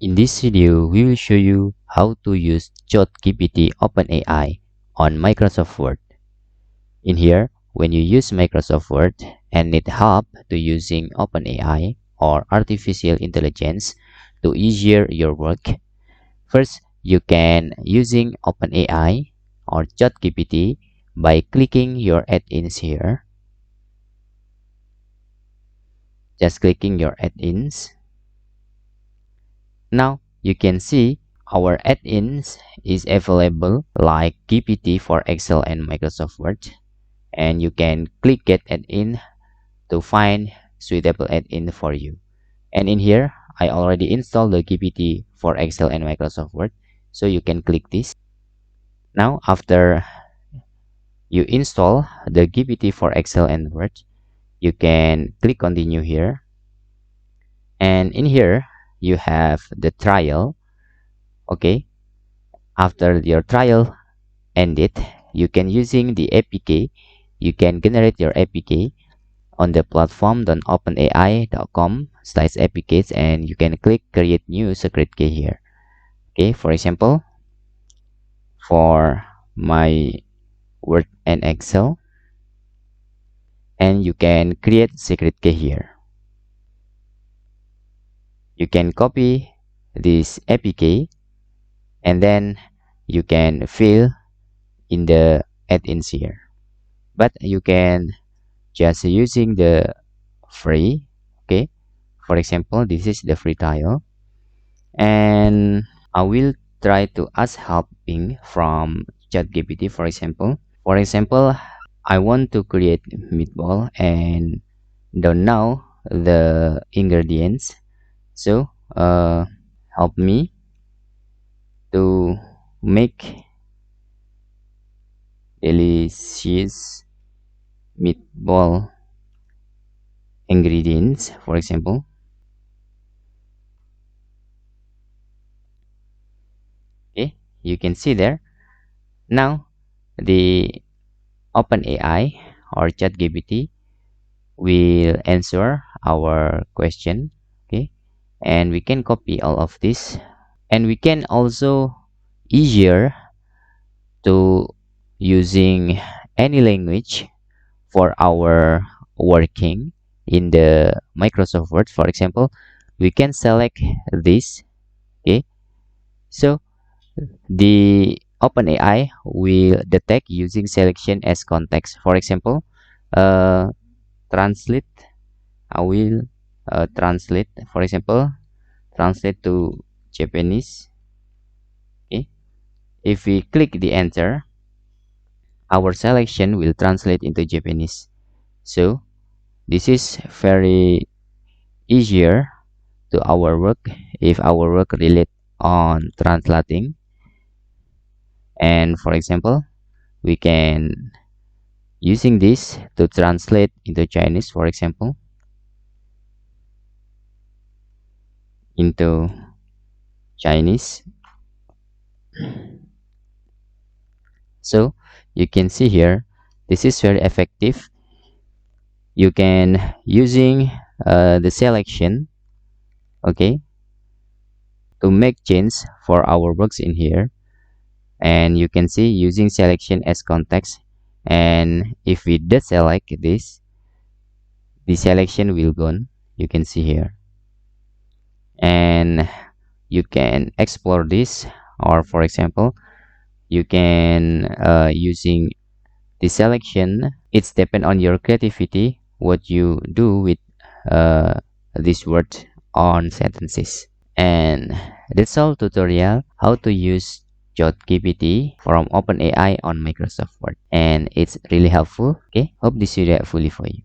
In this video, we will show you how to use ChatGPT OpenAI on Microsoft Word. In here, when you use Microsoft Word and need help to using OpenAI or artificial intelligence to easier your work, first you can using OpenAI or ChatGPT by clicking your add-ins here. Just clicking your add-ins. Now you can see our add-ins is available like GPT for Excel and Microsoft Word, and you can click get add-in to find suitable add-in for you. And in here I already installed the GPT for Excel and Microsoft Word, so you can click this. Now after you install the GPT for Excel and Word, you can click continue here, and in here you have the trial. Okay, after your trial ended, you can using the APK, you can generate your APK on the platform.openai.com/apks, and you can click create new secret key here. Okay, for example, for my Word and Excel, and you can create secret key here. You can copy this APK and then you can fill in the add-ins here, but you can just using the free. Okay, for example, this is the free trial, and I will try to ask helping from ChatGPT. For example, I want to create meatball and don't know the ingredients, so help me to make delicious meatball ingredients, for example. Okay, you can see there. Now the OpenAI or ChatGPT will answer our question. Okay, and we can copy all of this, and we can also easier to using any language for our working in the Microsoft Word. For example, we can select this. Okay, so the OpenAI will detect using selection as context. For example, translate. I will translate. For example, translate to Japanese. Okay, if we click the enter, our selection will translate into Japanese. So this is very easier to our work if our work relate on translating. And for example, we can using this to translate into Chinese, for example, into Chinese. So you can see here, this is very effective. You can using the selection, okay, to make change for our works in here, and you can see using selection as context, and if we deselect this, the selection will gone. You can see here, and you can explore this, or for example, you can using the selection. It's depend on your creativity what you do with this word on sentences. And that's all tutorial how to use ChatGPT from OpenAI on Microsoft Word, and it's really helpful. Okay, hope this video helpful for you.